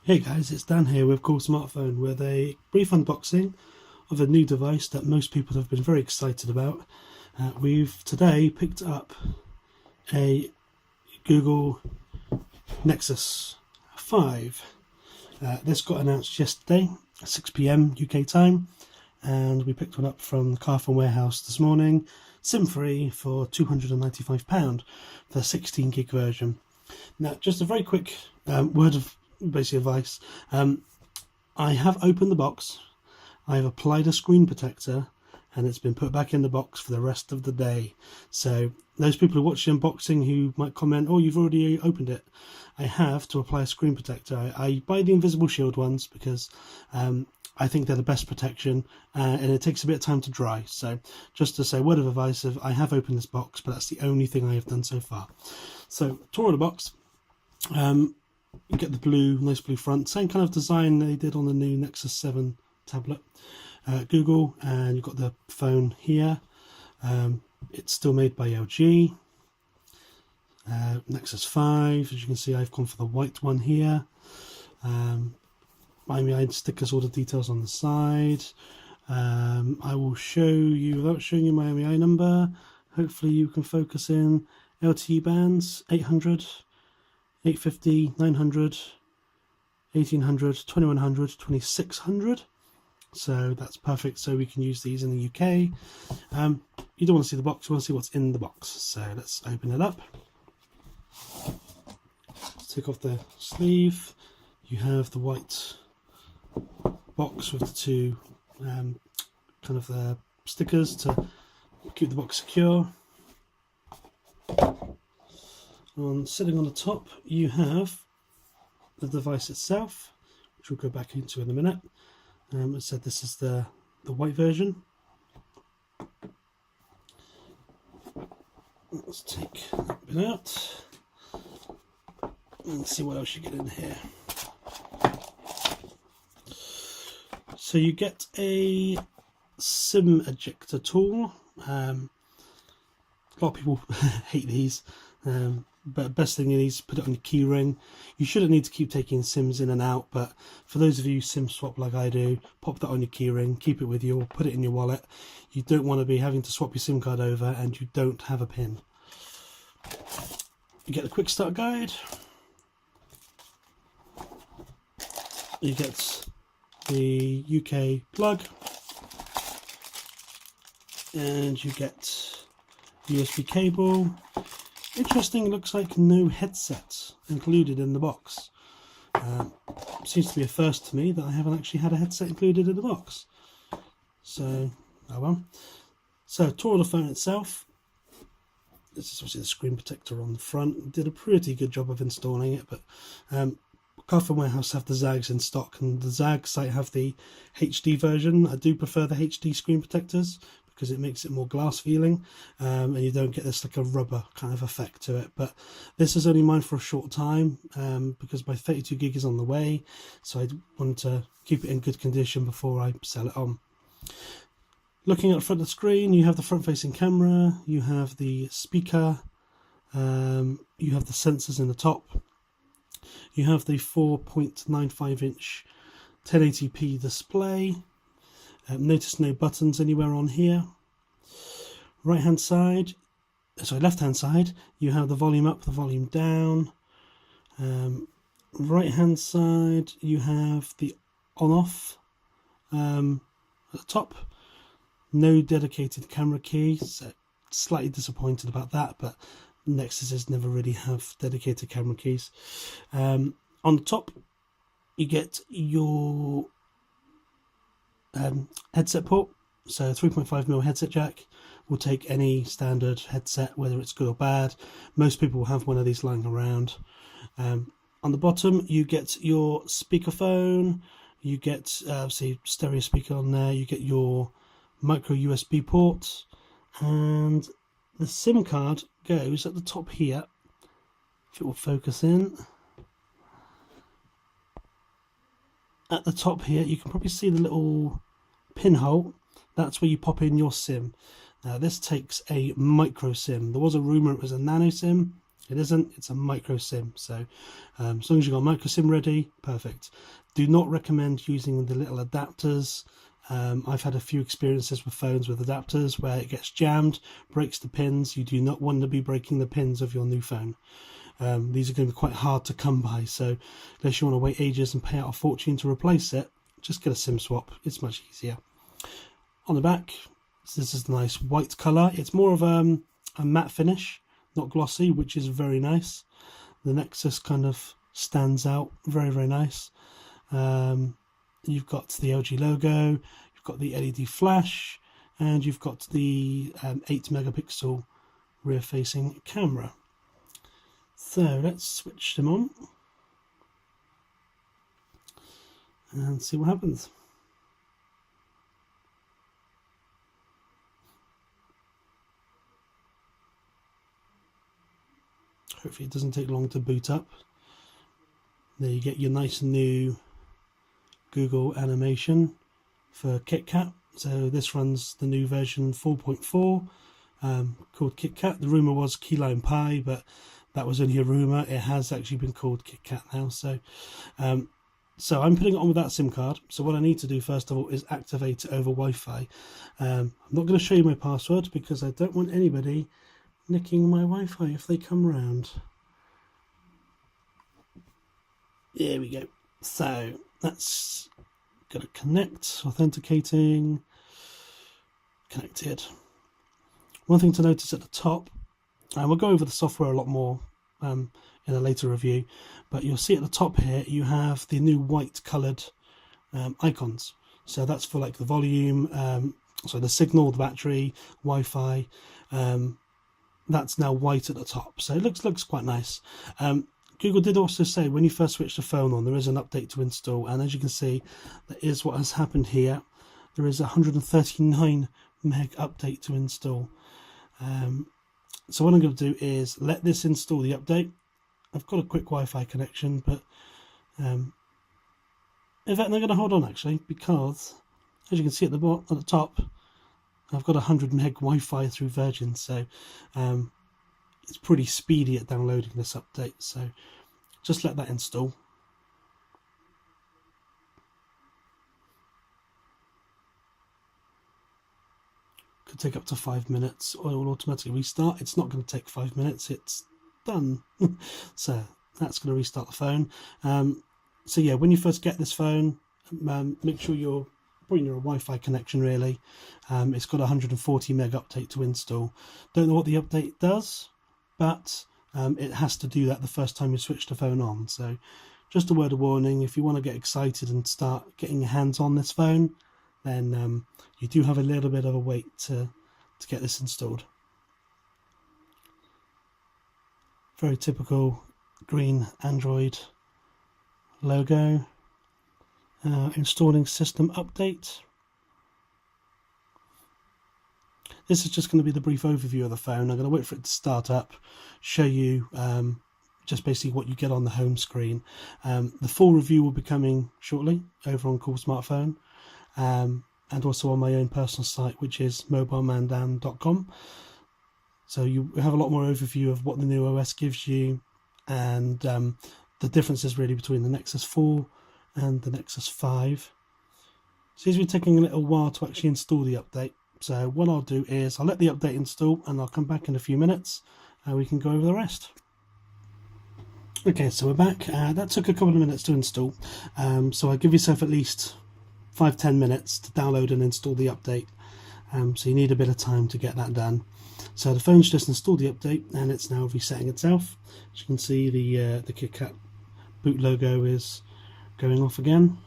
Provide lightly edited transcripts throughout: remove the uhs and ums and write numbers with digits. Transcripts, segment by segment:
Hey guys, it's Dan here with Cool Smartphone with a brief unboxing of a new device that most people have been very excited about. We've today picked up a Google Nexus 5. This got announced yesterday at 6 PM UK time, and we picked one up from the Carphone warehouse this morning, SIM-free for £295 for the 16 gig version. Now, just a very quick word of basic advice. I have opened the box, I have applied a screen protector, and it's been put back in the box for the rest of the day. So those people who watch the unboxing who might comment, oh, you've already opened it, I have to apply a screen protector. I buy the invisible shield ones because I think they're the best protection, and it takes a bit of time to dry. So just to say, word of advice, I have opened this box, but that's the only thing I have done so far. So tour of the box. You get the blue, nice blue front, same kind of design they did on the new Nexus 7 tablet. Google, and you've got the phone here. It's still made by LG. Nexus 5, as you can see, I've gone for the white one here. Miami Eye stickers, all the details on the side. I will show you, without showing you my Miami Eye number, hopefully you can focus in. LTE bands, 800. 850, 900, 1800, 2100, 2600. So that's perfect. So we can use these in the UK. You don't want to see the box, you want to see what's in the box. So let's open it up. Let's take off the sleeve. You have the white box with the two kind of the stickers to keep the box secure. Sitting on the top, you have the device itself, which we'll go back into in a minute. I said this is the white version. Let's take that bit out and see what else you get in here. So you get a SIM ejector tool. A lot of people hate these. But best thing is put it on your key ring. You shouldn't need to keep taking SIMs in and out, but for those of you SIM swap like I do, pop that on your key ring, keep it with you, or put it in your wallet. You don't want to be having to swap your SIM card over and you don't have a pin. You get the quick start guide. You get the UK plug, and you get USB cable. Interesting, looks like no headset included in the box. Seems to be a first to me that I haven't actually had a headset included in the box. So, oh well. So, tour of the phone itself. This is obviously the screen protector on the front. Did a pretty good job of installing it, but Carphone warehouse have the Zags in stock, and the Zag site have the HD version. I do prefer the HD screen protectors because it makes it more glass feeling, and you don't get this like a rubber kind of effect to it. But this is only mine for a short time because my 32 gig is on the way, so I want to keep it in good condition before I sell it on. Looking at the front of the screen, you have the front facing camera, you have the speaker, you have the sensors in the top, you have the 4.95 inch 1080p display. Notice no buttons anywhere on here. Left hand side, you have the volume up, the volume down. Right hand side, you have the on off at the top. No dedicated camera key, so slightly disappointed about that, but Nexuses never really have dedicated camera keys. On the top, you get your headset port, so 3.5mm headset jack will take any standard headset, whether it's good or bad. Most people will have one of these lying around. On the bottom, you get your speakerphone, you get obviously stereo speaker on there, you get your micro USB port, and the SIM card goes at the top here. If it will focus in. At the top here, you can probably see the little pinhole. That's where you pop in your SIM. Now this takes a micro SIM. There was a rumour it was a nano SIM. It isn't, it's a micro SIM. So as long as you've got a micro SIM ready, perfect. Do not recommend using the little adapters. I've had a few experiences with phones with adapters where it gets jammed, breaks the pins. You do not want to be breaking the pins of your new phone. These are going to be quite hard to come by, so unless you want to wait ages and pay out a fortune to replace it, just get a SIM swap. It's much easier. On the back, this is a nice white colour. It's more of a matte finish, not glossy, which is very nice. The Nexus kind of stands out, very, very nice. You've got the LG logo, you've got the LED flash, and you've got the 8 megapixel rear facing camera. So let's switch them on and see what happens. Hopefully it doesn't take long to boot up. There you get your nice new Google animation for KitKat. So this runs the new version 4.4 called KitKat. The rumour was key lime pie, but that was only a rumour. It has actually been called KitKat now. So I'm putting it on with that SIM card. So what I need to do first of all is activate it over Wi-Fi. I'm not going to show you my password because I don't want anybody nicking my Wi-Fi if they come round. There we go. So that's going to connect, authenticating, connected. One thing to notice at the top, and we'll go over the software a lot more in a later review, but you'll see at the top here you have the new white coloured icons. So that's for like the volume, so the signal, the battery, Wi-Fi. That's now white at the top, so it looks quite nice. Google did also say when you first switch the phone on, there is an update to install, and as you can see, that is what has happened here. There is a 139 meg update to install. So what I'm going to do is let this install the update. I've got a quick Wi-Fi connection, but in fact I'm going to hold on actually, because as you can see at the top, I've got 100 meg Wi-Fi through Virgin, so it's pretty speedy at downloading this update. So just let that install. Could take up to 5 minutes, or it will automatically restart. It's not going to take 5 minutes, it's done. So that's going to restart the phone. So yeah, when you first get this phone, make sure you're putting your Wi-Fi connection really. It's got a 140 meg update to install. Don't know what the update does, but it has to do that the first time you switch the phone on. So just a word of warning, if you want to get excited and start getting your hands on this phone, then you do have a little bit of a wait to get this installed. Very typical green Android logo. Installing system update. This is just going to be the brief overview of the phone. I'm going to wait for it to start up, show you just basically what you get on the home screen. The full review will be coming shortly over on Cool Smartphone, and also on my own personal site, which is mobilemandan.com. So you have a lot more overview of what the new OS gives you, and the differences really between the Nexus 4 and the Nexus 5. Seems to be taking a little while to actually install the update. So what I'll do is I'll let the update install and I'll come back in a few minutes and we can go over the rest. Okay, so we're back. That took a couple of minutes to install. So I'll give yourself at least 5-10 minutes to download and install the update. So you need a bit of time to get that done. So the phone's just installed the update and it's now resetting itself. As you can see, the KitKat boot logo is going off again.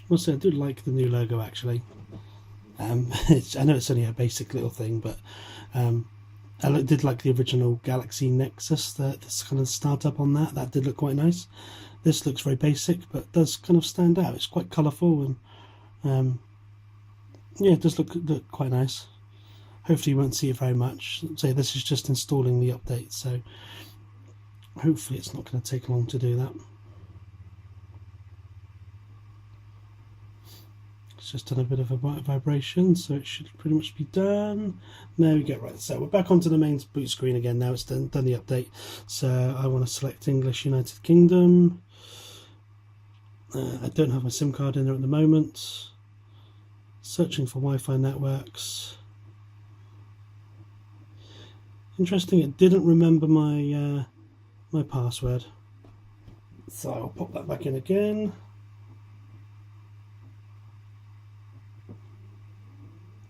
Also, I do like the new logo actually. I know it's only a basic little thing, but I did like the original Galaxy Nexus, this kind of startup on that did look quite nice. This looks very basic, but does kind of stand out. It's quite colourful and yeah, it does look quite nice. hopefully you won't see it very much. So this is just installing the update, so hopefully it's not going to take long to do that. It's just done a bit of a vibration, so it should pretty much be done. There we go. Right, so we're back onto the main boot screen again now. It's done the update. So I want to select English United Kingdom. I don't have my SIM card in there at the moment. Searching for Wi-Fi networks. Interesting, it didn't remember my my password, so I'll pop that back in again.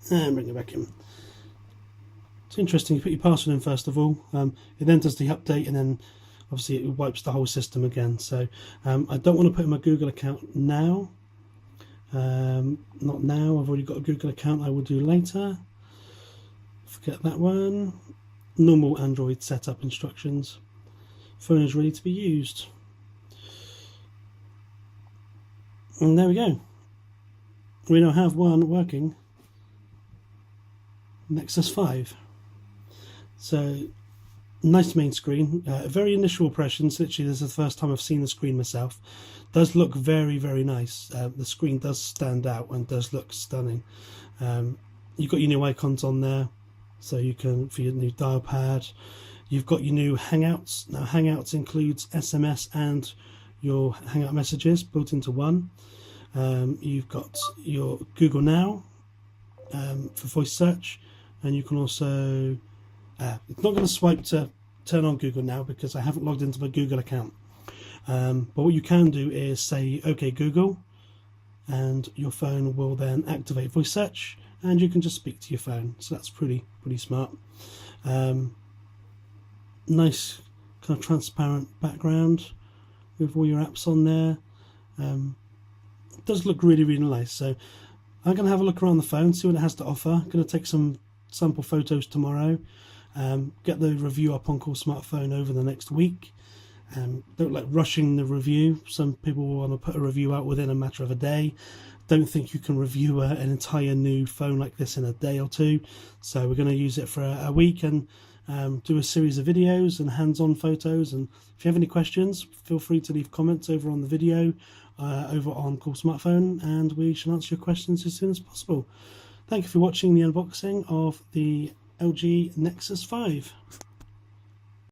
And bring it back in. It's interesting, you put your password in first of all, it then does the update, and then obviously it wipes the whole system again. So I don't want to put in my Google account now. Not now, I've already got a Google account. I will do later. Forget that one. Normal Android setup instructions. Phone is ready to be used. And there we go. We now have one working Nexus 5. So nice main screen. Very initial impressions. Literally, this is the first time I've seen the screen myself. Does look very, very nice. The screen does stand out and does look stunning. You've got your new icons on there, so you can, for your new dial pad. You've got your new Hangouts. Now Hangouts includes SMS and your Hangout messages built into one. You've got your Google Now for voice search, and you can also it's not going to swipe to turn on Google Now because I haven't logged into my Google account. But what you can do is say, OK Google, and your phone will then activate voice search, and you can just speak to your phone. So that's pretty smart. Nice kind of transparent background with all your apps on there. It does look really, really nice. So I'm going to have a look around the phone, see what it has to offer. I'm going to take some sample photos tomorrow. Get the review up on Cool Smartphone over the next week. Don't like rushing the review. Some people will want to put a review out within a matter of a day. Don't think you can review an entire new phone like this in a day or two. So we're going to use it for a week and do a series of videos and hands-on photos. And if you have any questions, feel free to leave comments over on the video over on Cool Smartphone, and we shall answer your questions as soon as possible. Thank you for watching the unboxing of the LG Nexus 5.